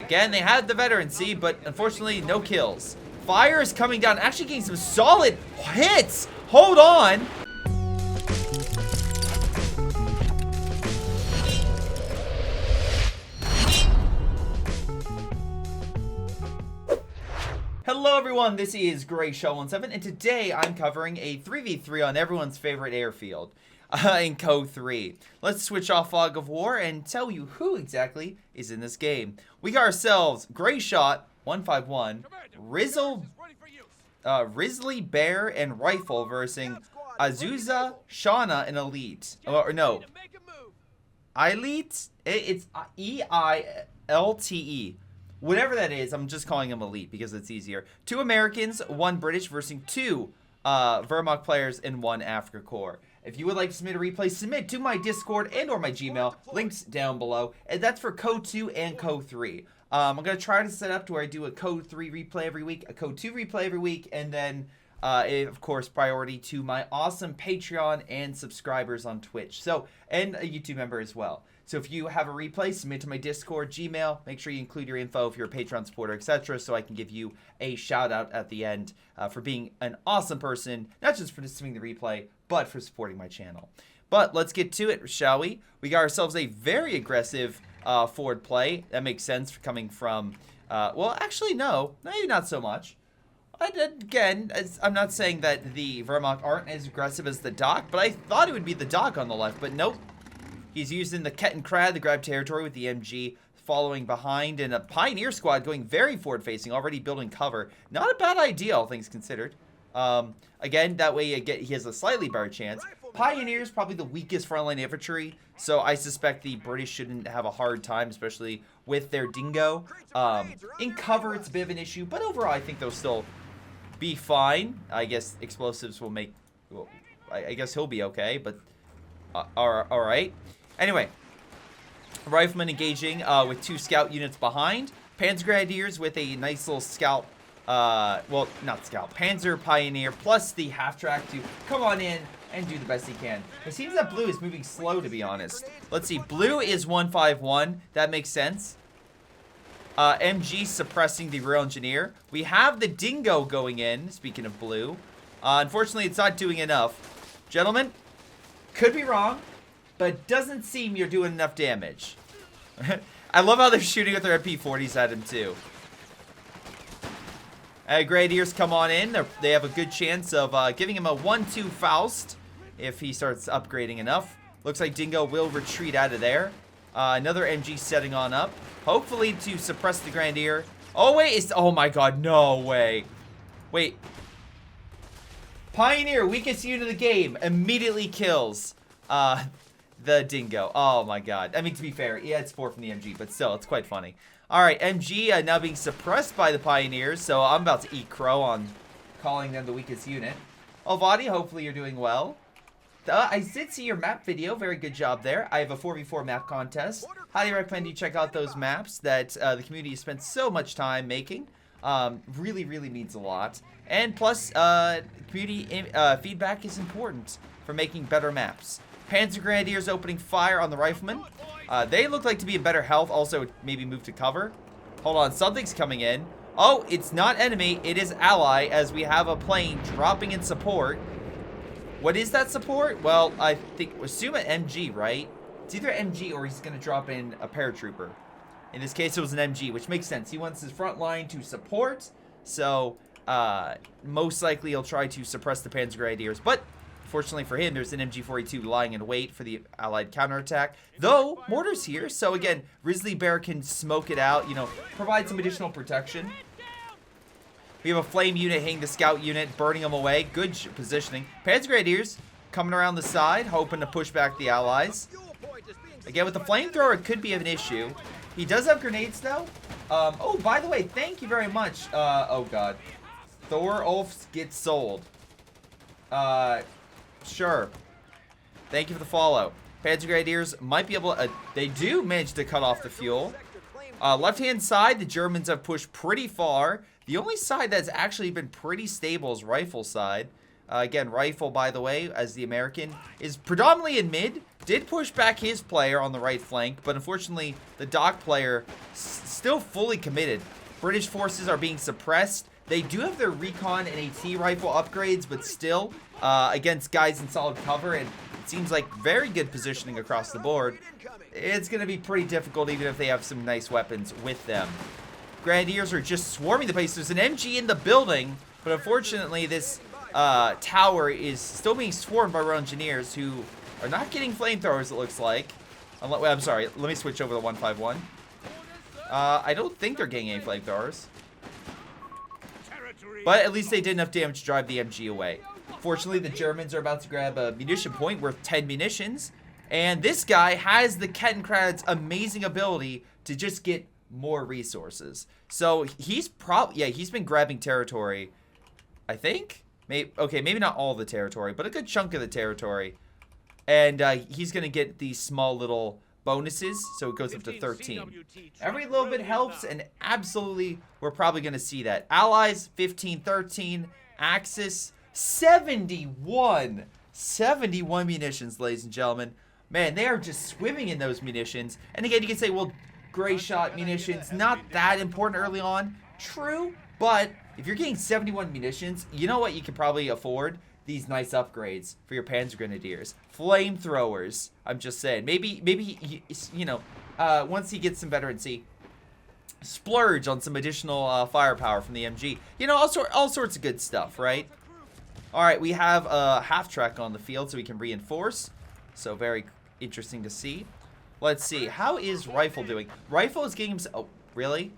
Again, they had the veterancy, but unfortunately, no kills. Fire is coming down, actually getting some solid hits. Hold on. Hello everyone, this is Greyshot17, and today I'm covering a 3v3 on everyone's favorite airfield in CoH3. Let's switch off Fog of War and tell you who exactly is in this game. We got ourselves Greyshot 151, Risley Bear and Rifle versus Azusa, Shauna, and Elite. Or no, Elite? It's E-I-L-T-E. Whatever that is, I'm just calling them Elite because it's easier. 2 Americans, 1 British versus 2 Vermont players and 1 Africa Corps. If you would like to submit a replay, submit to my Discord and or my Gmail. Links down below. And that's for CoH2 and CoH3. I'm going to try to set up to where I do a CoH3 replay every week, a CoH2 replay every week, and then, of course, priority to my awesome Patreon and subscribers on Twitch. So, and a YouTube member as well. So if you have a replay, submit to my Discord, Gmail. Make sure you include your info if you're a Patreon supporter, etc. so I can give you a shout out at the end for being an awesome person, not just for submitting the replay, but for supporting my channel. But let's get to it, shall we? We got ourselves a very aggressive forward play. That makes sense for coming from, well, actually, no, maybe not so much. Again, I'm not saying that the Vermont aren't as aggressive as the Doc, but I thought it would be the Doc on the left, but nope. He's using the Ket and Crad to grab territory with the MG following behind, and a Pioneer squad going very forward-facing, already building cover. Not a bad idea, all things considered. Again, that way he has a slightly better chance. Pioneer is probably the weakest frontline infantry, so I suspect the British shouldn't have a hard time, especially with their Dingo. In cover, it's a bit of an issue, but overall, I think they'll still be fine. I guess explosives will make... Well, I guess he'll be okay, but... Alright. Anyway, Rifleman engaging with 2 scout units behind. Panzer Grenadiers with a nice little scout, well, not scout, Panzer Pioneer, plus the half-track to come on in and do the best he can. It seems that blue is moving slow, to be honest. Let's see, blue is 151. That makes sense. MG suppressing the rear engineer. We have the Dingo going in, speaking of blue. Unfortunately, it's not doing enough. Gentlemen, could be wrong, but doesn't seem you're doing enough damage. I love how they're shooting with their MP40s at him, too. Grenadiers come on in. They have a good chance of giving him a 1-2 Faust if he starts upgrading enough. Looks like Dingo will retreat out of there. Another MG setting on up. Hopefully to suppress the Grenadier. Oh, wait. Oh, my God. No way. Wait. Pioneer, weakest unit of the game, immediately kills the Dingo. Oh my god. I mean, to be fair, yeah, it's 4 from the MG, but still, it's quite funny. Alright, MG now being suppressed by the Pioneers, so I'm about to eat crow on calling them the weakest unit. Ovadi, hopefully you're doing well. I did see your map video. Very good job there. I have a 4v4 map contest. Highly recommend you check out those maps that the community has spent so much time making. Really, really means a lot. And plus, community feedback is important for making better maps. Panzer Grenadiers opening fire on the Riflemen. They look like to be in better health. Also, maybe move to cover. Hold on, something's coming in. Oh, it's not enemy. It is ally, as we have a plane dropping in support. What is that support? Well, I think, assume an MG, right? It's either MG or he's going to drop in a paratrooper. In this case, it was an MG, which makes sense. He wants his front line to support, so most likely he'll try to suppress the Panzer Grenadiers. But fortunately for him, there's an MG-42 lying in wait for the Allied counterattack. Though, mortar's here, so again, Risley Bear can smoke it out, you know, provide some additional protection. We have a flame unit hitting the scout unit, burning them away. Good positioning. Panzer Grenadiers coming around the side, hoping to push back the Allies. Again, with the flamethrower, it could be an issue. He does have grenades, though. Oh, by the way, thank you very much. Oh, God. Thor Ulf gets sold. Sure. Thank you for the follow. Panzer Grenadiers might be able to... they do manage to cut off the fuel. Left-hand side, the Germans have pushed pretty far. The only side that's actually been pretty stable is rifle side. Again, Rifle, by the way, as the American, is predominantly in mid. Did push back his player on the right flank, but unfortunately, the Doc player still fully committed. British forces are being suppressed. They do have their recon and AT rifle upgrades, but still, against guys in solid cover, and it seems like very good positioning across the board, it's going to be pretty difficult even if they have some nice weapons with them. Grenadiers are just swarming the place. There's an MG in the building, but unfortunately, this tower is still being swarmed by our engineers who are not getting flamethrowers, it looks like. I'm sorry, let me switch over to 151. I don't think they're getting any flamethrowers. But at least they did enough damage to drive the MG away. Fortunately, the Germans are about to grab a munition point worth 10 munitions. And this guy has the Kettenkrad's amazing ability to just get more resources. So he's he's been grabbing territory, I think. Maybe not all the territory, but a good chunk of the territory. And he's going to get these small little bonuses, so it goes up to 13. Every little bit helps, and absolutely, we're probably going to see that. Allies, 15, 13. Axis, 71. 71 munitions, ladies and gentlemen. Man, they are just swimming in those munitions. And again, you can say, well, Greyshot munitions, not that important early on. True, but if you're getting 71 munitions, you know what you can probably afford? These nice upgrades for your Panzer Grenadiers. Flamethrowers, I'm just saying. Maybe you know, once he gets some veterancy, splurge on some additional firepower from the MG. You know, all sorts of good stuff, right? All right, we have a half-track on the field so we can reinforce. So very interesting to see. Let's see. How is Rifle doing? Rifle is getting himself... Oh, really?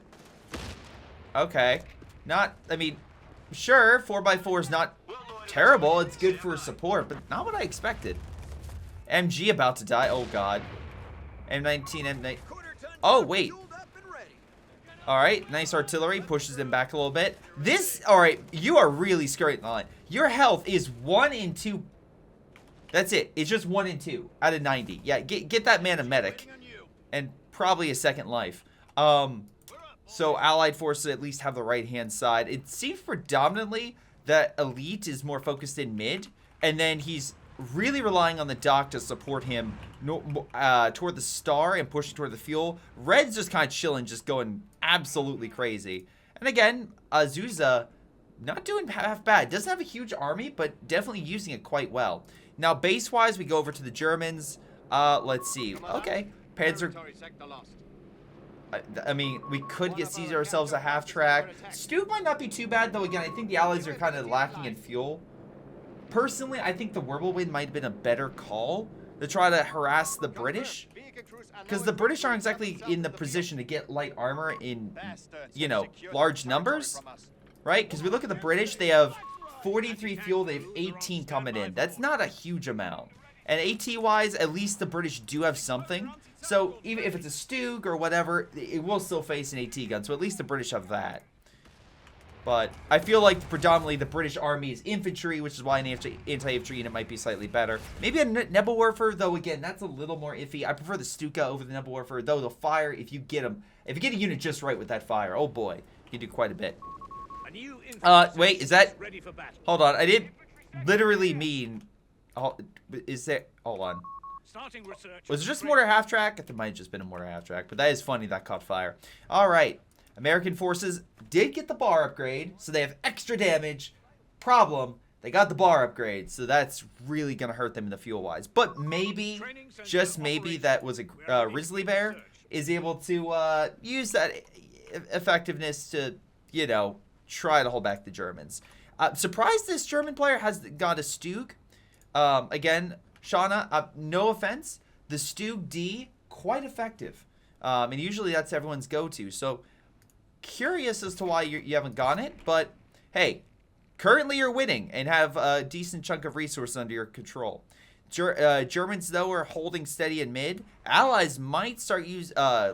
Okay. I mean, sure, 4x4 is not terrible. It's good for support, but not what I expected. MG about to die. Oh, God. M19, M19. Oh, wait. All right, nice artillery. Pushes them back a little bit. All right, you are really skirting the line. Your health is 1 in 2. That's it. It's just 1 in 2 out of 90. Yeah, get that man a medic. And probably a second life. So Allied forces at least have the right-hand side. It seems predominantly that Elite is more focused in mid. And then he's really relying on the Doc to support him toward the star and pushing toward the fuel. Red's just kind of chilling, just going absolutely crazy. And again, Azusa not doing half bad. Doesn't have a huge army, but definitely using it quite well. Now, base-wise, we go over to the Germans. Let's see. Okay. Panzer... I mean, we could get Caesar ourselves a half-track. Stuke might not be too bad, though. Again, I think the Allies are kind of lacking in fuel. Personally, I think the Whirlwind might have been a better call to try to harass the British. Because the British aren't exactly in the position to get light armor in, you know, large numbers. Right? Because we look at the British, they have 43 fuel, they have 18 coming in. That's not a huge amount. And AT-wise, at least the British do have something. So even if it's a Stug or whatever, it will still face an AT gun. So at least the British have that. But I feel like predominantly the British army is infantry, which is why an anti-infantry unit might be slightly better. Maybe a Nebelwerfer, though, again, that's a little more iffy. I prefer the Stuka over the Nebelwerfer, though the fire, if you get them, if you get a unit just right with that fire, oh boy, you can do quite a bit. Wait, is that... Hold on, I didn't literally mean... Is there... Hold on. Was it just mortar half-track? I think it might have just been a mortar half-track, but that is funny that caught fire. Alright, American forces did get the bar upgrade, so they have extra damage. Problem, they got the bar upgrade, so that's really going to hurt them in the fuel-wise. But maybe, just maybe, that was a Grizzly Bear is able to use that effectiveness to, you know, try to hold back the Germans. Surprised this German player has got a Stug. Again, Shauna, no offense, the Stug D, quite effective. And usually that's everyone's go-to. So, curious as to why you haven't gotten it. But, hey, currently you're winning and have a decent chunk of resources under your control. Germans, though, are holding steady in mid. Allies might start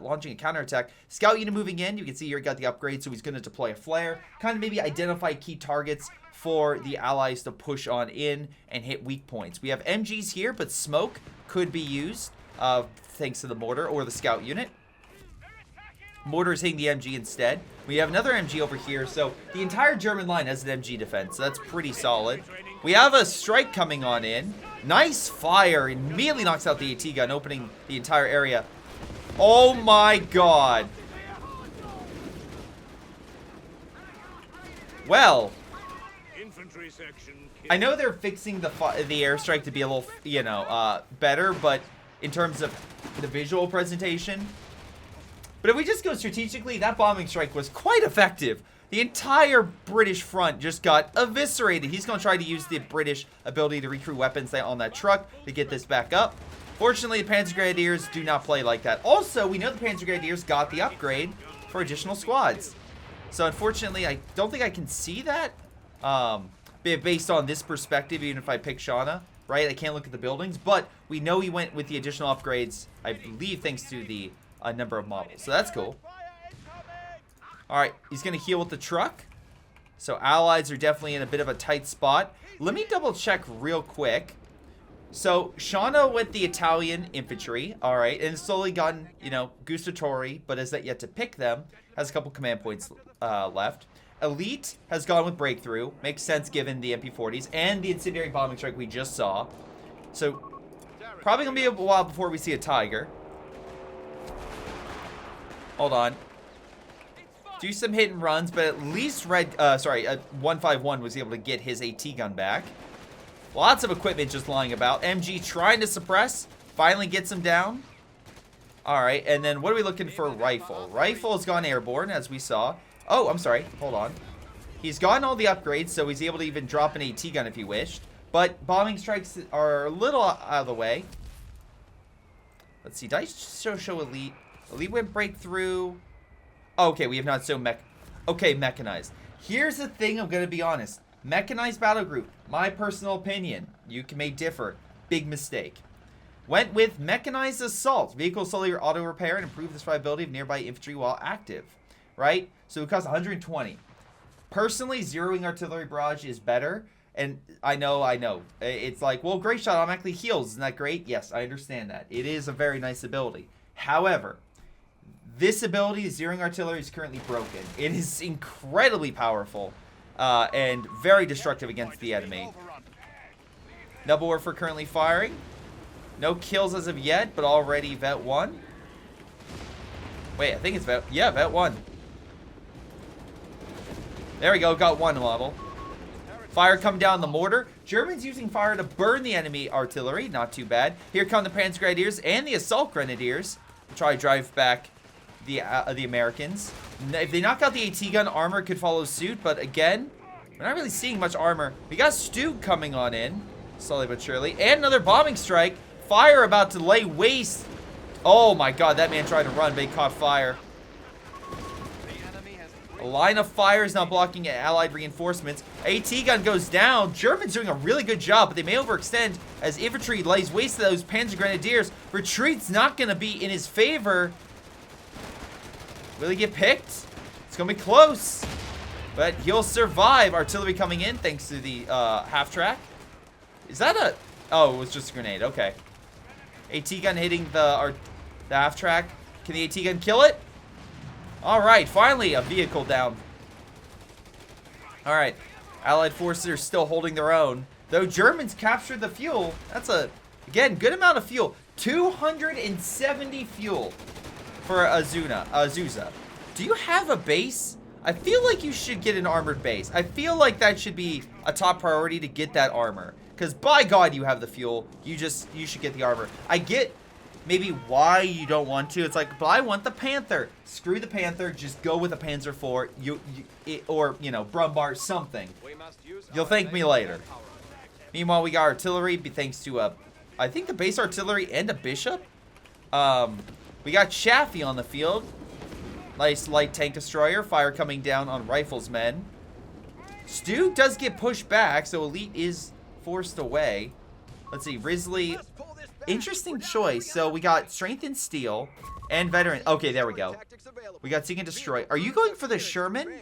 launching a counterattack. Scout unit moving in. You can see here he got the upgrade, so he's going to deploy a flare. Kind of maybe identify key targets for the Allies to push on in and hit weak points. We have MGs here, but smoke could be used thanks to the mortar or the scout unit. Mortar is hitting the MG instead. We have another MG over here, so the entire German line has an MG defense, so that's pretty solid. We have a strike coming on in. Nice fire. Immediately knocks out the AT gun, opening the entire area. Oh my god. Well, I know they're fixing the airstrike to be a little, you know, better, but in terms of the visual presentation. But if we just go strategically, that bombing strike was quite effective. The entire British front just got eviscerated. He's going to try to use the British ability to recruit weapons on that truck to get this back up. Fortunately, the Panzer Grenadiers do not play like that. Also, we know the Panzer Grenadiers got the upgrade for additional squads. So, unfortunately, I don't think I can see that. Based on this perspective, even if I pick Shauna, right? I can't look at the buildings. But we know he went with the additional upgrades, I believe, thanks to the number of models. So, that's cool. Alright, he's going to heal with the truck. So, Allies are definitely in a bit of a tight spot. Let me double check real quick. So, Shauna with the Italian infantry, alright, and slowly gotten, you know, gustatori, but has yet to pick them. Has a couple command points left. Elite has gone with breakthrough. Makes sense given the MP40s and the incendiary bombing strike we just saw. So, probably going to be a while before we see a Tiger. Hold on. Do some hit and runs, but at least 151 was able to get his AT gun back. Lots of equipment just lying about. MG trying to suppress. Finally gets him down. Alright, and then what are we looking for? Rifle. Rifle has gone airborne, as we saw. Oh, I'm sorry. Hold on. He's gotten all the upgrades, so he's able to even drop an AT gun if he wished. But bombing strikes are a little out of the way. Let's see. Did I show Elite? Elite went breakthrough. Okay, we have not so mechanized. Here's the thing, I'm going to be honest. Mechanized battle group, my personal opinion. You may differ. Big mistake. Went with mechanized assault. Vehicle cellular auto repair and improve the survivability of nearby infantry while active. Right? So it costs 120. Personally, zeroing artillery barrage is better. And I know. It's like, well, Greyshot automatically heals. Isn't that great? Yes, I understand that. It is a very nice ability. However, this ability, zeroing artillery, is currently broken. It is incredibly powerful and very destructive against the enemy. Double Warfare currently firing. No kills as of yet, but already Vet 1. Wait, I think it's Vet... Yeah, Vet 1. There we go, got one model. Fire come down the mortar. Germans using fire to burn the enemy artillery. Not too bad. Here come the Panzer Grenadiers and the Assault Grenadiers. Try to drive back the Americans. If they knock out the AT gun, armor could follow suit, but again, we're not really seeing much armor. We got Stu coming on in, slowly but surely, and another bombing strike. Fire about to lay waste. Oh my god, that man tried to run, but he caught fire. A line of fire is now blocking Allied reinforcements. AT gun goes down. Germans doing a really good job, but they may overextend as infantry lays waste to those Panzer Grenadiers. Retreat's not going to be in his favor. Will he get picked? It's going to be close. But he'll survive. Artillery coming in thanks to the half-track. Is that a... Oh, it was just a grenade. Okay. AT gun hitting the half-track. Can the AT gun kill it? Alright, finally a vehicle down. Alright. Allied forces are still holding their own. Though Germans captured the fuel. That's a, again, good amount of fuel. 270 fuel for Azusa. Do you have a base? I feel like you should get an armored base. I feel like that should be a top priority to get that armor. Because by God, you have the fuel. You should get the armor. I get maybe why you don't want to. It's like, but I want the Panther. Screw the Panther. Just go with a Panzer IV. Or, you know, Brumbar, something. You'll thank me later. Meanwhile, we got artillery, thanks to, I think the base artillery and a bishop. We got Chaffee on the field. Nice light tank destroyer. Fire coming down on rifles men. Stu does get pushed back, so Elite is forced away. Let's see, Risley. Interesting choice. So we got Strength and Steel and Veteran. Okay, there we go. We got Seek and Destroy. Are you going for the Sherman?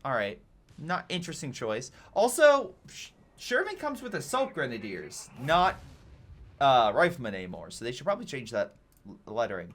Alright. Not interesting choice. Also, Sherman comes with Assault Grenadiers, not Riflemen anymore. So they should probably change that lettering.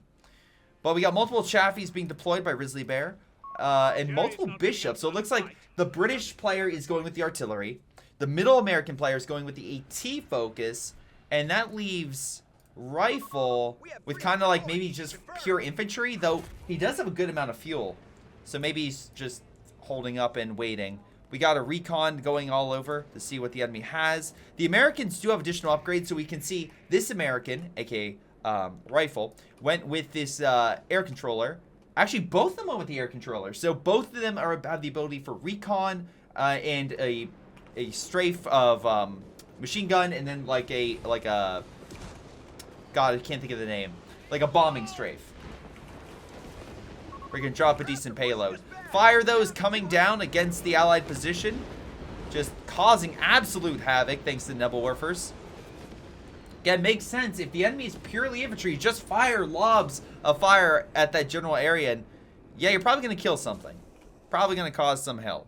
But we got multiple Chaffies being deployed by Risley Bear. And multiple Bishops. So it looks like the British player is going with the artillery. The middle American players going with the AT focus, and that leaves Rifle with kind of like maybe just pure infantry, though he does have a good amount of fuel. So maybe he's just holding up and waiting. We got a recon going all over to see what the enemy has. The Americans do have additional upgrades, so we can see this American, aka Rifle, went with this air controller. Actually, both of them went with the air controller. So both of them have the ability for recon and a strafe of machine gun, and then like a God, I can't think of the name. Like a bombing strafe. We're gonna drop a decent payload. Fire those coming down against the allied position, just causing absolute havoc thanks to Nebelwerfers. Again, makes sense. If the enemy is purely infantry, just fire lobs of fire at that general area, and yeah, you're probably going to kill something. Probably going to cause some hell.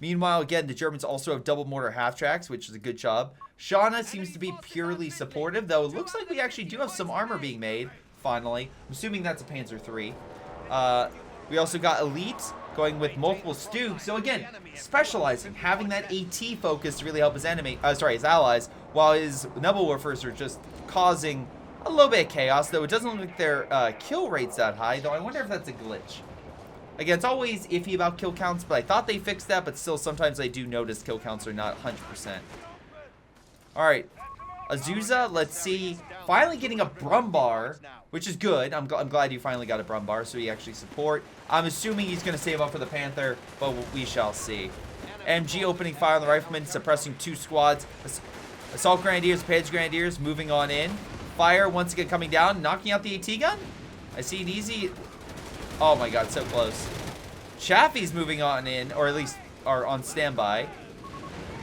Meanwhile, again, the Germans also have double mortar half-tracks, which is a good job. Shauna seems to be purely supportive, though it looks like we actually do have some armor being made, finally. I'm assuming that's a Panzer III. We also got Elite going with multiple Stoogs. So again, specializing, having that AT focus to really help his his allies, while his Nebelwerfers are just causing a little bit of chaos, though it doesn't look like their kill rate's that high, though I wonder if that's a glitch. Again, it's always iffy about kill counts, but I thought they fixed that, but still sometimes I do notice kill counts are not 100%. Alright, Azusa, let's see, finally getting a Brumbar, which is good. I'm glad you finally got a Brumbar, so you actually support. I'm assuming he's going to save up for the Panther, but we shall see. MG opening fire on the Riflemen, suppressing 2 squads. Assault Grenadiers, Panzer Grenadiers moving on in. Fire once again coming down, knocking out the AT gun. I see an easy... Oh my god, so close. Chaffee's moving on in, or at least are on standby.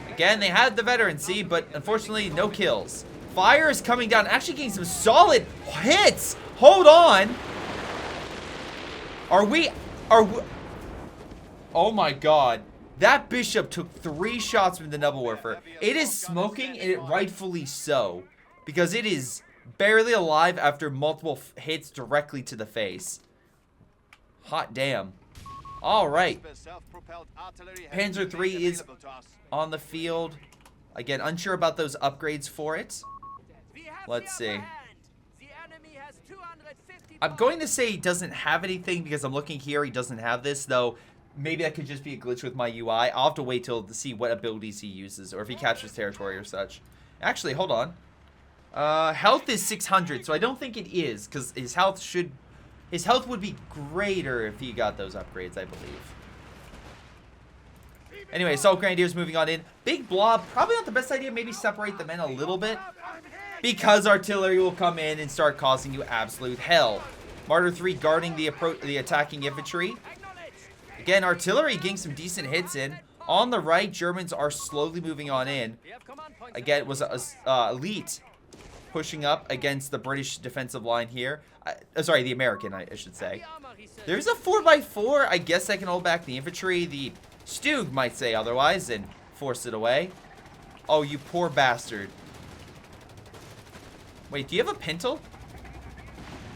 Again, they had the veterancy, but unfortunately, no kills. Fire is coming down, actually getting some solid hits. Hold on. Are we... Oh my god. That Bishop took 3 shots from the Nebelwerfer. It is smoking, and it rightfully so. Because it is barely alive after multiple hits directly to the face. Hot damn. Alright. Panzer III is on the field. Again, unsure about those upgrades for it. Let's see. I'm going to say he doesn't have anything because I'm looking here. He doesn't have this, though. Maybe that could just be a glitch with my UI. I'll have to wait till to see what abilities he uses or if he captures territory or such. Actually, hold on. Health is 600, so I don't think it is because his health would be greater if he got those upgrades, I believe. Anyway, Assault Grenadiers moving on in. Big blob, probably not the best idea. Maybe separate the men a little bit because artillery will come in and start causing you absolute hell. Martyr 3 guarding the attacking infantry. Again, artillery getting some decent hits in. On the right, Germans are slowly moving on in. Again, it was Elite pushing up against the British defensive line here. Sorry, the American, I should say. There's a 4x4. I guess that can hold back the infantry. The Stug might say otherwise and force it away. Oh, you poor bastard. Wait, do you have a Pintle?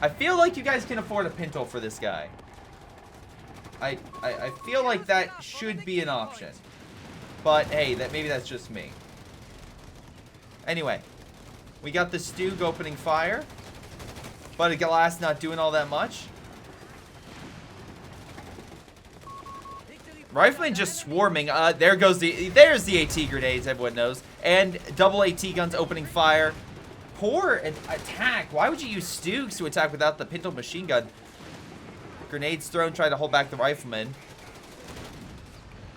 I feel like you guys can afford a Pintle for this guy. I feel like that should be an option. But hey, maybe that's just me. Anyway, we got the Stug opening fire. But Galas not doing all that much. Riflemen just swarming. There's the AT grenades, everyone knows. And double AT guns opening fire. Poor attack. Why would you use Stugs to attack without the Pintle machine gun? Grenades thrown, trying to hold back the Riflemen.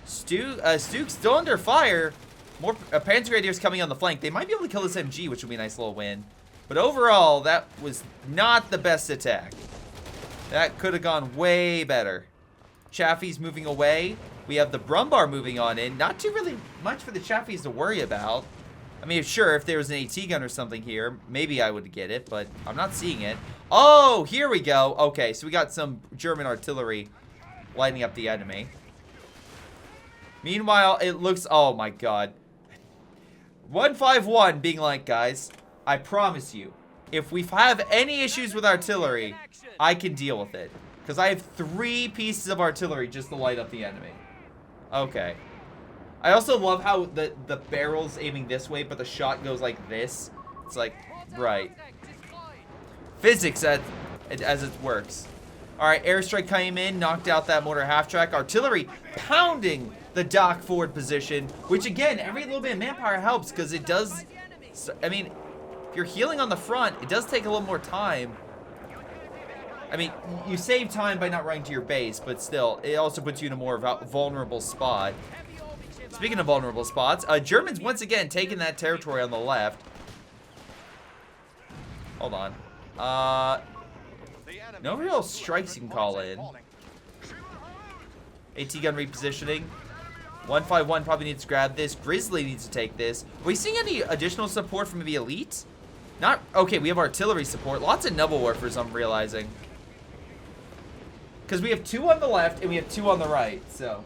Stug's still under fire. More Panzer Grenadiers coming on the flank. They might be able to kill this MG, which would be a nice little win. But overall, that was not the best attack. That could have gone way better. Chaffee's moving away. We have the Brumbar moving on in. Not too really much for the Chaffees to worry about. I mean, sure, if there was an AT gun or something here, maybe I would get it, but I'm not seeing it. Oh, here we go. Okay, so we got some German artillery lighting up the enemy. Meanwhile, it looks... Oh, my God. 151 being like, guys, I promise you, if we have any issues with artillery, I can deal with it. Because I have 3 pieces of artillery just to light up the enemy. Okay. I also love how the barrel's aiming this way, but the shot goes like this. It's like, right. Physics as it works. Alright, airstrike came in, knocked out that mortar half-track. Artillery pounding the dock forward position, which again, every little bit of manpower helps because it does... I mean, if you're healing on the front, it does take a little more time. I mean, you save time by not running to your base, but still, it also puts you in a more vulnerable spot. Speaking of vulnerable spots, Germans once again taking that territory on the left. Hold on. No real strikes you can call in. AT gun repositioning. 151 probably needs to grab this. Grizzly needs to take this. Are we seeing any additional support from maybe Elite? Not. Okay, we have artillery support. Lots of Nebel Warfers, I'm realizing. Because we have 2 on the left and we have 2 on the right, so.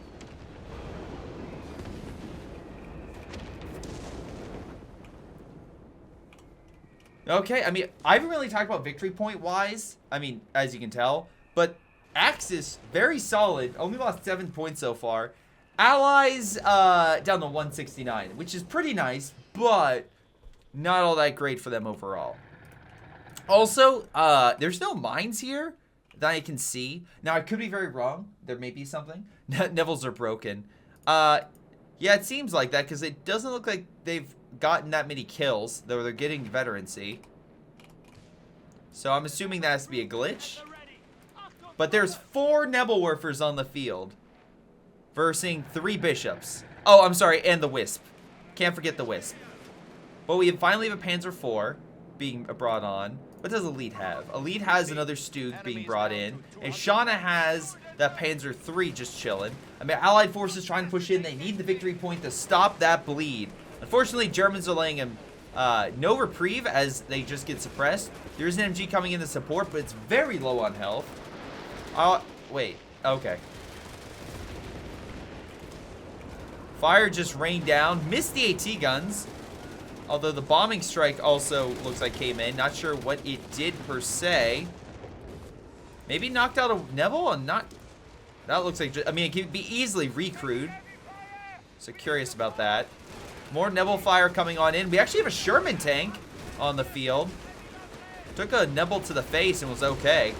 Okay, I mean, I haven't really talked about victory point wise. I mean, as you can tell. But Axis, very solid. Only lost 7 points so far. Allies, down to 169, which is pretty nice, but not all that great for them overall. Also, there's no mines here that I can see. Now, I could be very wrong. There may be something. Nevils are broken. Yeah, it seems like that because it doesn't look like they've gotten that many kills, though they're getting veterancy. So I'm assuming that has to be a glitch. But there's 4 Nebelwerfers on the field versus 3 bishops. Oh, I'm sorry, and the Wisp. Can't forget the Wisp. But we finally have a Panzer IV being brought on. What does Elite have? Elite has another Stug being brought in. And Shauna has that Panzer III just chilling. I mean, Allied forces trying to push in. They need the victory point to stop that bleed. Unfortunately, Germans are laying him no reprieve as they just get suppressed. There's an MG coming in to support, but it's very low on health. Wait. Okay. Fire just rained down. Missed the AT guns. Although the bombing strike also looks like came in. Not sure what it did per se. Maybe knocked out a Neville and not... That looks like... I mean, it could be easily recrewed. So curious about that. More Neville fire coming on in. We actually have a Sherman tank on the field. Took a Neville to the face and was okay.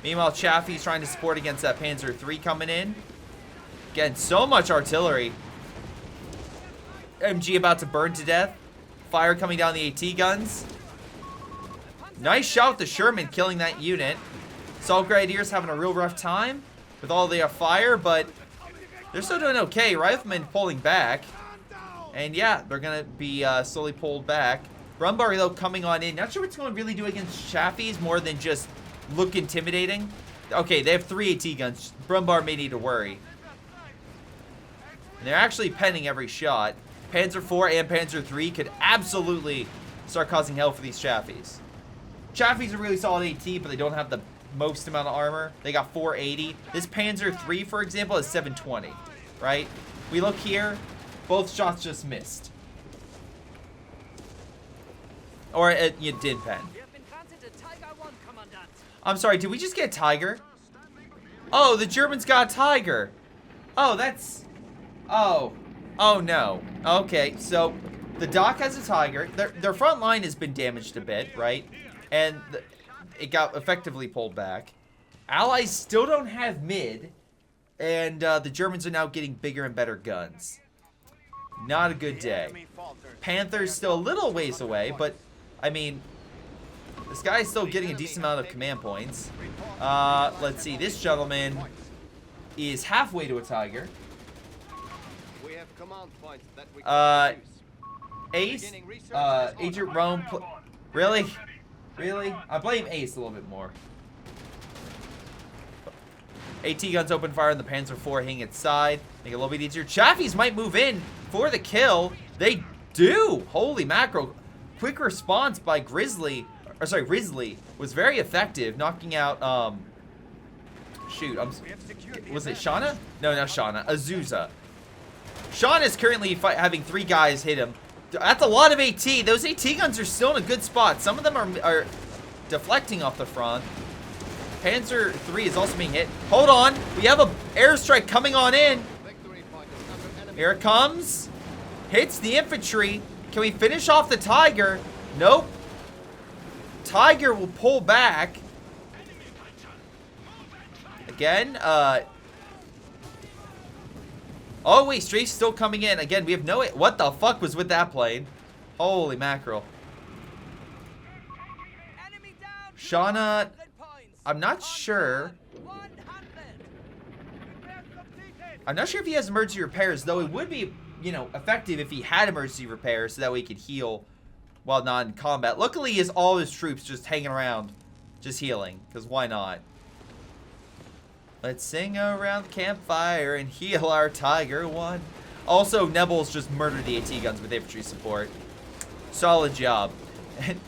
Meanwhile, Chaffee's trying to support against that Panzer III coming in. Again, so much artillery. MG about to burn to death. Fire coming down the AT guns. Nice shot with the Sherman killing that unit. Assault Grenadiers having a real rough time with all the fire, but they're still doing okay. Riflemen pulling back. And yeah, they're going to be slowly pulled back. Brumbar, though, coming on in. Not sure what's going to really do against Chaffee's more than just look intimidating. Okay, they have 3 AT guns. Brumbar may need to worry. And they're actually penning every shot. Panzer IV and Panzer III could absolutely start causing hell for these Chaffees. Chaffees are really solid AT, but they don't have the most amount of armor. They got 480. This Panzer III, for example, is 720, right? We look here, both shots just missed. Or you did pen. I'm sorry, did we just get a Tiger? Oh, the Germans got a Tiger. Oh, that's... Oh. Oh, no. Okay, so the dock has a Tiger. Their front line has been damaged a bit, right? And it got effectively pulled back. Allies still don't have mid. And the Germans are now getting bigger and better guns. Not a good day. Panther's still a little ways away, but, I mean, this guy's still getting a decent amount of command points. Let's see. This gentleman is halfway to a Tiger. Ace, Agent Rome, really? Really? I blame Ace a little bit more. AT guns open fire on the Panzer IV hitting its side. Make it a little bit easier. Chaffees might move in for the kill. They do. Holy mackerel. Quick response by Grizzly. Or sorry, Risley was very effective, knocking out, shoot, was it Shauna? No, not Shauna. Azusa. Sean is currently having 3 guys hit him. That's a lot of AT. Those AT guns are still in a good spot. Some of them are deflecting off the front. Panzer III is also being hit. Hold on. We have a airstrike coming on in. Here it comes. Hits the infantry. Can we finish off the Tiger? Nope. Tiger will pull back. Again, oh, wait, Strate's still coming in. Again, we have no... What the fuck was with that plane? Holy mackerel. Shauna, I'm not sure. I'm not sure if he has emergency repairs, though it would be, you know, effective if he had emergency repairs so that way he could heal while not in combat. Luckily, he has all his troops just hanging around, just healing, because why not? Let's sing around the campfire and heal our Tiger one. Also, Nebbles just murdered the AT guns with infantry support. Solid job. And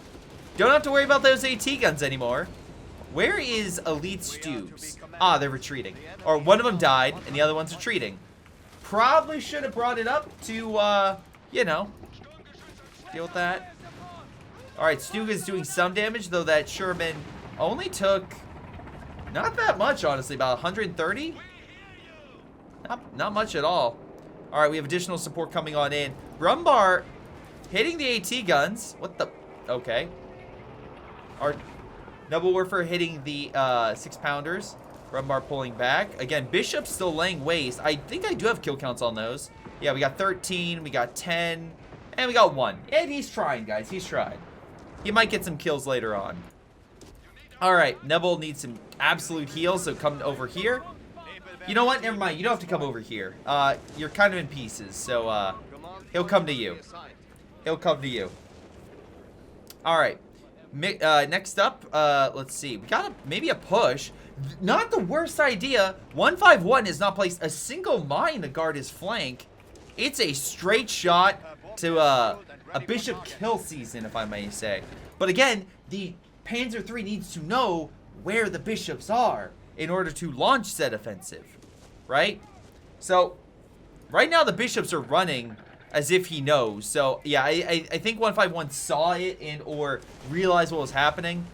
don't have to worry about those AT guns anymore. Where is Elite Stoops? Ah, they're retreating. Or one of them died and the other one's retreating. Probably should have brought it up to, you know, deal with that. Alright, Stuga's doing some damage, though that Sherman only took... Not that much, honestly. About 130? Not much at all. Alright, we have additional support coming on in. Brumbar hitting the AT guns. What the... Okay. Our Noble Warfare hitting the 6-pounders. Brumbar pulling back. Again, Bishop's still laying waste. I think I do have kill counts on those. Yeah, we got 13. We got 10. And we got 1. And he's trying, guys. He's trying. He might get some kills later on. Alright, Nebel needs some absolute heals, so come over here. You know what? Never mind. You don't have to come over here. You're kind of in pieces, so he'll come to you. He'll come to you. Alright. Next up, let's see. We got maybe a push. Not the worst idea. 151 has not placed a single mine to guard his flank. It's a straight shot to a Bishop kill season, if I may say. But again, the Panzer III needs to know where the Bishops are in order to launch said offensive, right? So, right now the Bishops are running as if he knows. So, yeah, I think 151 saw it and or realized what was happening.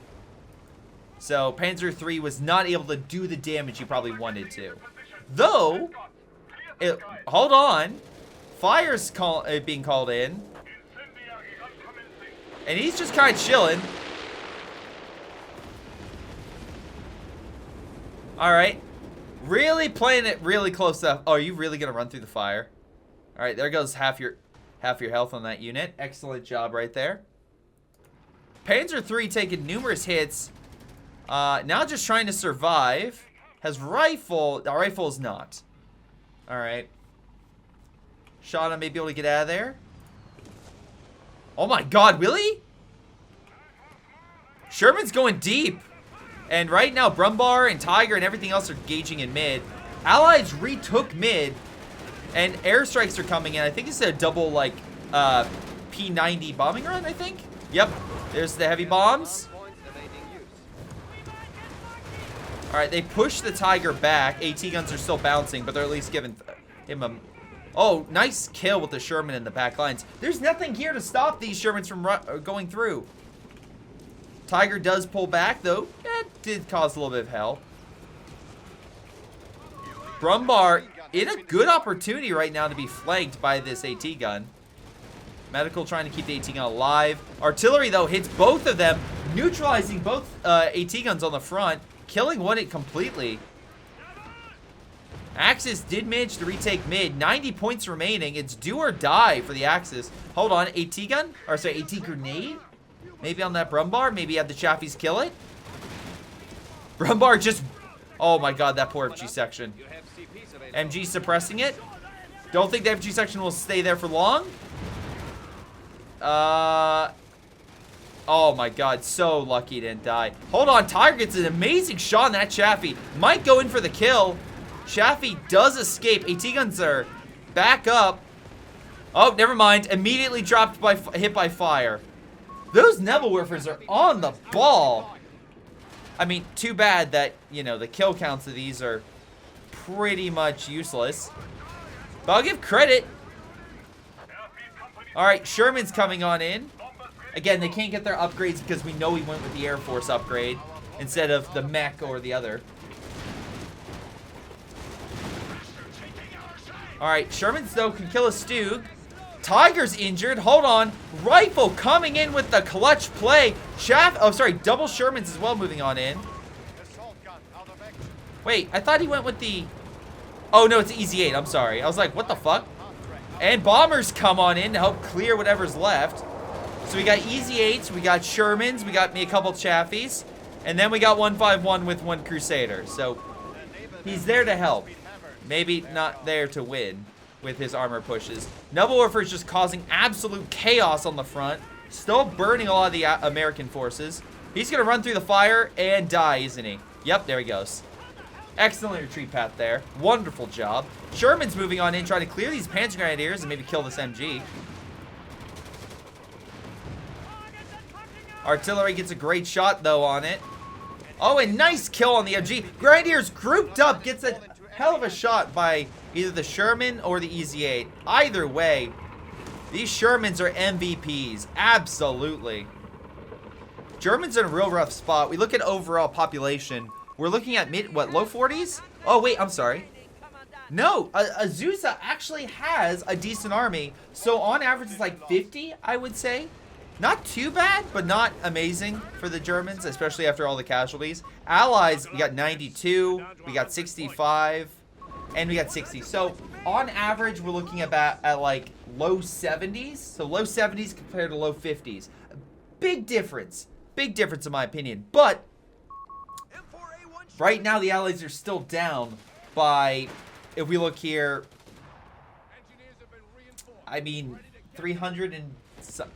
So, Panzer III was not able to do the damage he probably wanted to. Though, hold on. Fire's being called in. And he's just kind of chilling. Alright. Really playing it really close up. Oh, are you really going to run through the fire? Alright, there goes half your health on that unit. Excellent job right there. Panzer III taking numerous hits. Now just trying to survive. Has rifle. Our rifle is not. Alright. Shauna may be able to get out of there. Oh my god, really? Sherman's going deep. And right now, Brumbar and Tiger and everything else are gauging in mid. Allies retook mid. And airstrikes are coming in. I think it's a double, like, P90 bombing run, I think. Yep. There's the heavy bombs. Alright, they push the Tiger back. AT guns are still bouncing, but they're at least giving him a... Oh, nice kill with the Sherman in the back lines. There's nothing here to stop these Shermans from going through. Tiger does pull back, though. That did cause a little bit of hell. Brumbar in a good opportunity right now to be flanked by this AT gun. Medical trying to keep the AT gun alive. Artillery, though, hits both of them, neutralizing both AT guns on the front, killing one hit completely. Axis did manage to retake mid. 90 points remaining. It's do or die for the Axis. Hold on, AT gun? Or sorry, AT grenade? Maybe on that Brumbar. Maybe have the Chaffies kill it. Brumbar just... Oh my god, that poor FG section. MG suppressing it. Don't think the FG section will stay there for long. Oh my god, so lucky he didn't die. Hold on, Tiger gets an amazing shot on that Chaffee. Might go in for the kill. Chaffee does escape. AT guns are back up. Oh, never mind. Immediately dropped by hit by fire. Those Nebelwerfers are on the ball. I mean, too bad that, you know, the kill counts of these are pretty much useless. But I'll give credit. Alright, Sherman's coming on in. Again, they can't get their upgrades because we know we went with the Air Force upgrade instead of the mech or the other. All right, Sherman's, though, can kill a Stug. Tiger's injured. Hold on. Rifle coming in with the clutch play. Double Sherman's as well moving on in. Wait, I thought he went with the... Oh, no, it's Easy 8. I'm sorry. I was like, what the fuck? And Bombers come on in to help clear whatever's left. So we got Easy 8s, we got Shermans, we got me a couple Chaffies, and then we got 151 with one Crusader. So he's there to help. Maybe not there to win with his armor pushes. Noble Warfare is just causing absolute chaos on the front. Still burning a lot of the American forces. He's going to run through the fire and die, isn't he? Yep, there he goes. Excellent retreat path there. Wonderful job. Sherman's moving on in, trying to clear these Panzer Grenadiers and maybe kill this MG. Artillery gets a great shot, though, on it. Oh, a nice kill on the MG. Grenadiers grouped up, gets a hell of a shot by either the Sherman or the Easy 8. Either way, these Shermans are MVPs. Absolutely. Germans in a real rough spot. We look at overall population. We're looking at low 40s? Oh, wait, I'm sorry. No, Azusa actually has a decent army. So on average, it's like 50, I would say. Not too bad, but not amazing for the Germans, especially after all the casualties. Allies, we got 92, we got 65, and we got 60. So on average, we're looking at like low 70s. So low 70s compared to low 50s. Big difference in my opinion. But right now, the Allies are still down by, if we look here, I mean, 300 and some,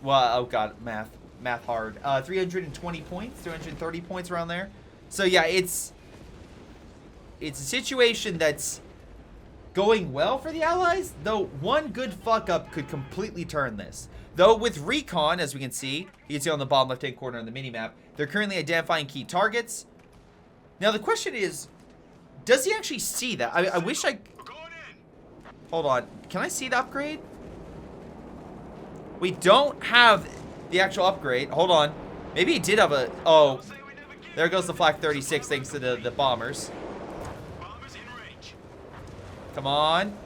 well, oh god, math hard. 320 points, 330 points around there. So yeah, it's a situation that's going well for the Allies, though one good fuck up could completely turn this. Though with recon, as we can see, you can see on the bottom left-hand corner on the mini-map, they're currently identifying key targets. Now the question is, does he actually see that? I wish I... Hold on. Can I see the upgrade? We don't have the actual upgrade. Hold on. Maybe he did have a... Oh. There goes the Flak 36 thanks to the bombers. Come on.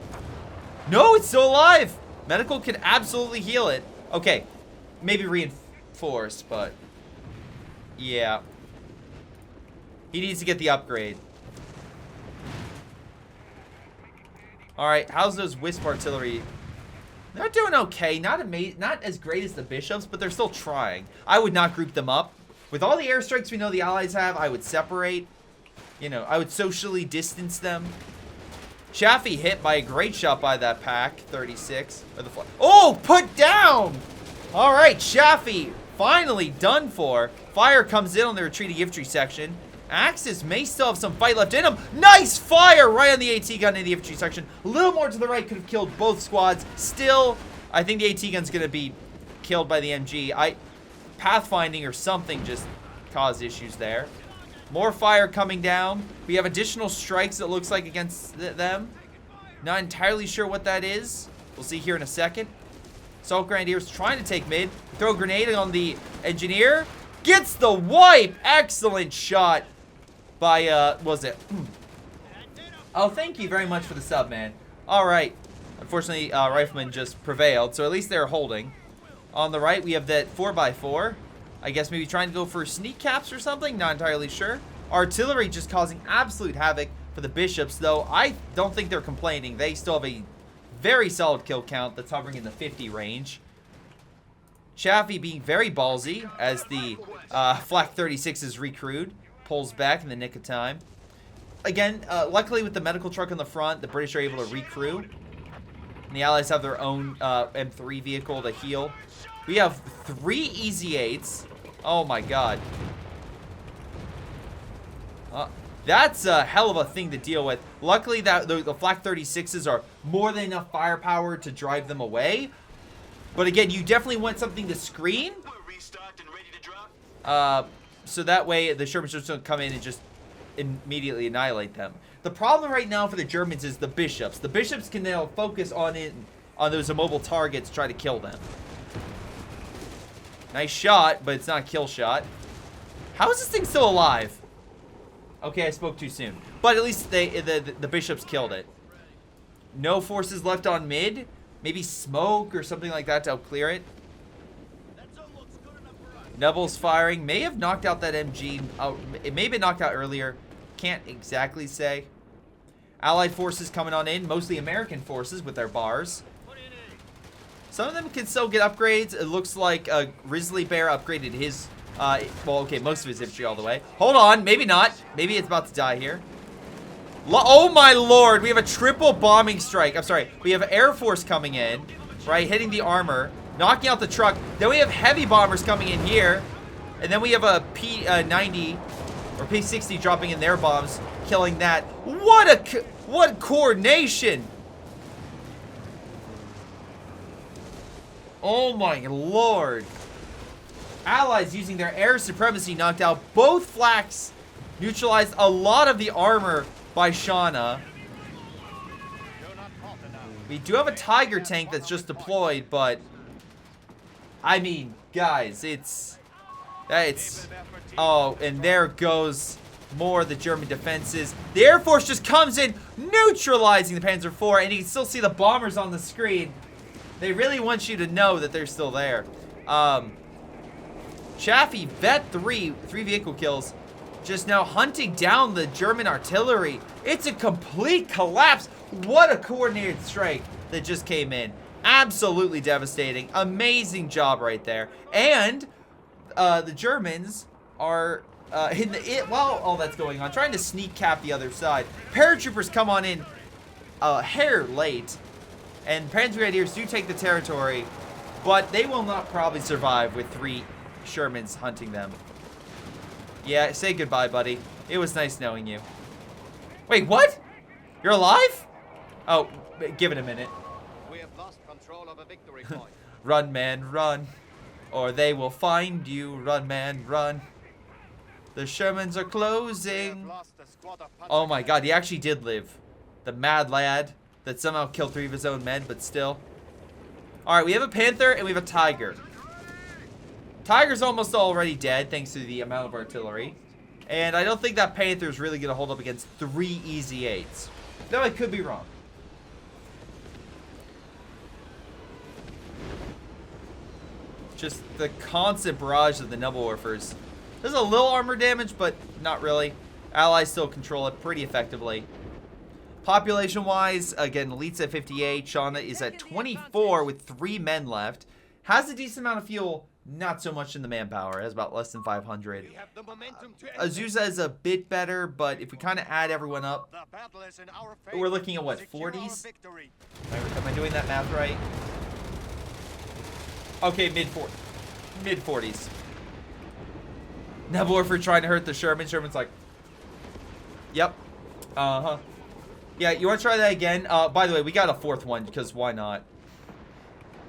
No, it's still alive. Medical can absolutely heal it. Okay. Maybe reinforce, but... Yeah. He needs to get the upgrade. Alright, how's those Wisp artillery? They're doing okay. Not as great as the Bishops, but they're still trying. I would not group them up. With all the airstrikes we know the Allies have, I would separate. You know, I would socially distance them. Chaffee hit by a great shot by that pack. 36. Oh, put down! Alright, Chaffee finally done for. Fire comes in on the retreating infantry section. Axis may still have some fight left in him. Nice fire right on the AT gun in the infantry section. A little more to the right could have killed both squads. Still, I think the AT gun's going to be killed by the MG. Pathfinding or something just caused issues there. More fire coming down. We have additional strikes, it looks like, against them. Not entirely sure what that is. We'll see here in a second. Assault Grenadiers trying to take mid. Throw a grenade on the engineer. Gets the wipe. Excellent shot by, what was it? Oh, thank you very much for the sub, man. All right. Unfortunately, Rifleman just prevailed, so at least they're holding. On the right, we have that 4x4. I guess maybe trying to go for sneak caps or something. Not entirely sure. Artillery just causing absolute havoc for the Bishops, though I don't think they're complaining. They still have a very solid kill count that's hovering in the 50 range. Chaffee being very ballsy as the Flak 36 is recruited. Pulls back in the nick of time. Again, luckily with the medical truck on the front, the British are able to recruit. And the Allies have their own M3 vehicle to heal. We have 3 Easy 8s. Oh my god. That's a hell of a thing to deal with. Luckily, that the Flak 36s are more than enough firepower to drive them away. But again, you definitely want something to screen. So that way, the Shermans just don't come in and just immediately annihilate them. The problem right now for the Germans is the Bishops. The Bishops can now focus on those immobile targets, try to kill them. Nice shot, but it's not a kill shot. How is this thing still alive? Okay, I spoke too soon. But at least the Bishops killed it. No forces left on mid. Maybe smoke or something like that to help clear it. Neville's firing. May have knocked out that MG. Oh, it may have been knocked out earlier. Can't exactly say. Allied forces coming on in. Mostly American forces with their bars. Some of them can still get upgrades. It looks like Grizzly Bear upgraded his... well, okay, most of his infantry all the way. Hold on. Maybe not. Maybe it's about to die here. Oh, my lord. We have a triple bombing strike. I'm sorry. We have Air Force coming in. Right? Hitting the armor. Knocking out the truck. Then we have heavy bombers coming in here. And then we have a P-90 or P-60 dropping in their bombs. Killing that. What coordination. Oh my lord. Allies using their air supremacy knocked out both flaks. Neutralized a lot of the armor by Shauna. We do have a Tiger tank that's just deployed, but I mean, guys, it's oh, and there goes more of the German defenses. The Air Force just comes in, neutralizing the Panzer IV, and you can still see the bombers on the screen. They really want you to know that they're still there. Chaffee, Vet 3 vehicle kills, just now hunting down the German artillery. It's a complete collapse. What a coordinated strike that just came in. Absolutely devastating. Amazing job right there. And the Germans are while all that's going on, trying to sneak cap the other side. Paratroopers come on in a hair late, and Panzer Grenadiers do take the territory, but they will not probably survive with 3 Shermans hunting them. Yeah, say goodbye, buddy. It was nice knowing you. Wait, what? You're alive? Oh, give it a minute. We have lost control of a victory point. Run, man, run. Or they will find you. Run, man, run. The Shermans are closing. Oh my god, he actually did live. The mad lad that somehow killed 3 of his own men, but still. Alright, we have a Panther and we have a Tiger. Tiger's almost already dead thanks to the amount of artillery. And I don't think that Panther's really going to hold up against 3 Easy 8s. Though I could be wrong. Just the constant barrage of the Nebelwerfers. There's a little armor damage, but not really. Allies still control it pretty effectively. Population-wise, again, Elite's at 58. Shauna is at 24 with 3 men left. Has a decent amount of fuel. Not so much in the manpower. It has about less than 500. Azusa is a bit better, but if we kind of add everyone up, we're looking at what, 40s? Am I doing that math right? Okay, mid-40s. Nebelwerfer trying to hurt the Sherman. Sherman's like, yep. Uh-huh. Yeah, you want to try that again? By the way, we got a 4th one, because why not?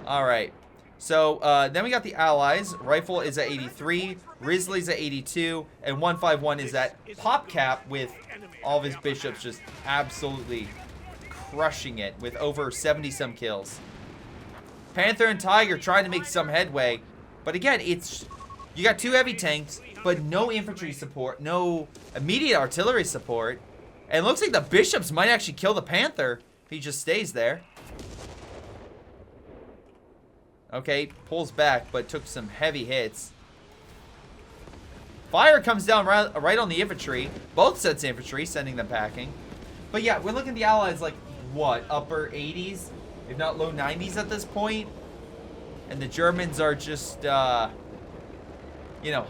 Alright. So, then we got the Allies. Rifle is at 83. Risley's at 82. And 151 is at pop cap with all of his bishops just absolutely crushing it with over 70-some kills. Panther and Tiger trying to make some headway. But again, you got 2 heavy tanks, but no infantry support, no immediate artillery support. And it looks like the bishops might actually kill the Panther if he just stays there. Okay, pulls back, but took some heavy hits. Fire comes down right on the infantry. Both sets of infantry, sending them packing. But yeah, we're looking at the Allies like, what, upper 80s? If not low 90s at this point. And the Germans are just, you know,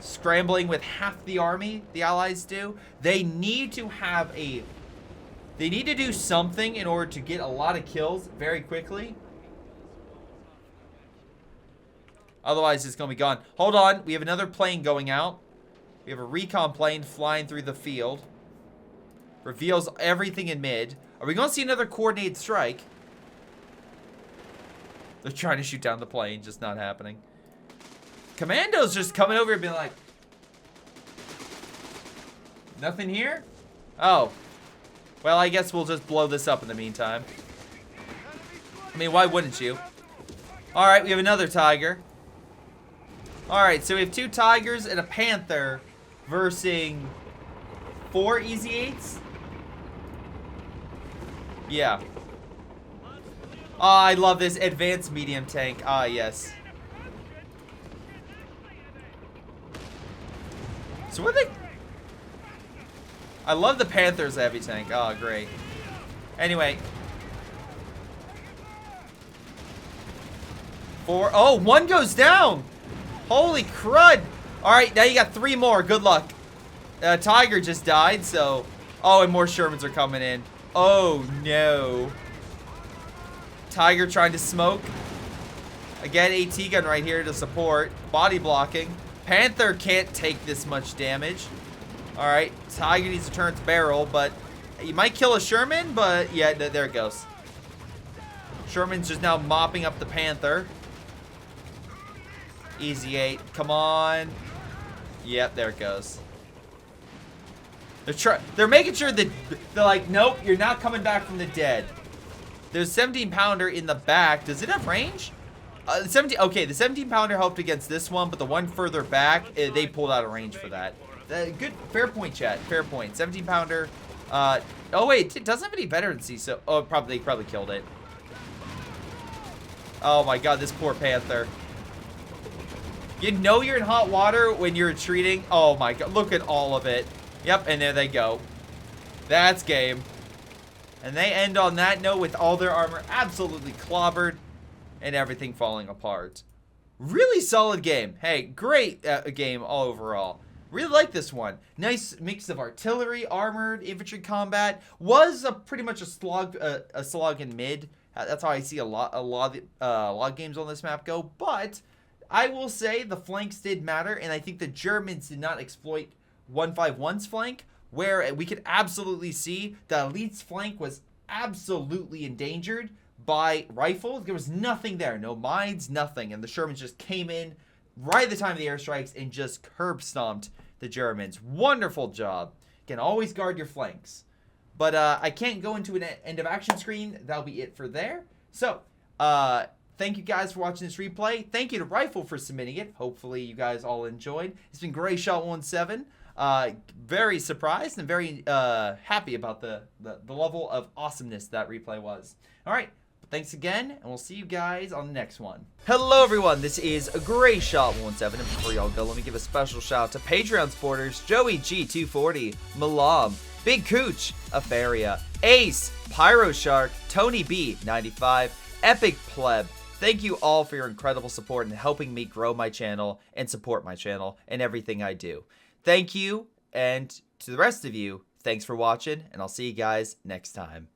scrambling with half the army, the Allies do. They need to do something in order to get a lot of kills very quickly. Otherwise, it's going to be gone. Hold on. We have another plane going out. We have a recon plane flying through the field. Reveals everything in mid. Are we going to see another coordinated strike? They're trying to shoot down the plane. Just not happening. Commando's just coming over and being like, nothing here? Oh. Well, I guess we'll just blow this up in the meantime. I mean, why wouldn't you? Alright, we have another Tiger. Alright, so we have 2 Tigers and a Panther versus 4 Easy 8s. Yeah. Oh, I love this advanced medium tank. Ah, yes. So what are they? I love the Panther's heavy tank. Oh, great. Anyway. Oh, one goes down. Holy crud. All right, now you got 3 more. Good luck. Tiger just died, so... Oh, and more Shermans are coming in. Oh, no. Tiger trying to smoke. Again, AT gun right here to support. Body blocking. Panther can't take this much damage. All right, Tiger needs to turn its barrel, but you might kill a Sherman, but yeah, there it goes. Sherman's just now mopping up the Panther. Easy 8. Come on. Yep, there it goes. They're making sure that they're like, nope, you're not coming back from the dead. There's a 17-pounder in the back. Does it have range? Okay, the 17-pounder helped against this one, but the one further back, they pulled out of range for that. Good, fair point, chat. Fair point. 17-pounder. Oh wait, it doesn't have any veterancy, so they probably killed it. Oh my god, this poor Panther. You know you're in hot water when you're retreating. Oh my god, look at all of it. Yep, and there they go. That's game. And they end on that note with all their armor absolutely clobbered and everything falling apart. Really solid game. Hey, great game all overall. Really like this one. Nice mix of artillery, armored, infantry combat. Was pretty much a slog in mid. That's how I see a lot of games on this map go. But I will say the flanks did matter, and I think the Germans did not exploit 151's flank, where we could absolutely see the elite's flank was absolutely endangered by rifles. There was nothing there, no mines, nothing, and the Shermans just came in right at the time of the airstrikes and just curb stomped the Germans. Wonderful job. Again, always guard your flanks. But I can't go into an end of action screen. That'll be it for there. So, thank you guys for watching this replay. Thank you to Rifle for submitting it. Hopefully you guys all enjoyed. It's been Greyshot17. Very surprised and very happy about the level of awesomeness that replay was. All right. Thanks again, and we'll see you guys on the next one. Hello, everyone. This is Greyshot17, and before y'all go, let me give a special shout out to Patreon supporters Joey G240, Milam, Big Cooch, Aphyria, Ace, Pyro Shark, Tony B 95, Epic Pleb. Thank you all for your incredible support and helping me grow my channel and support my channel and everything I do. Thank you, and to the rest of you, thanks for watching, and I'll see you guys next time.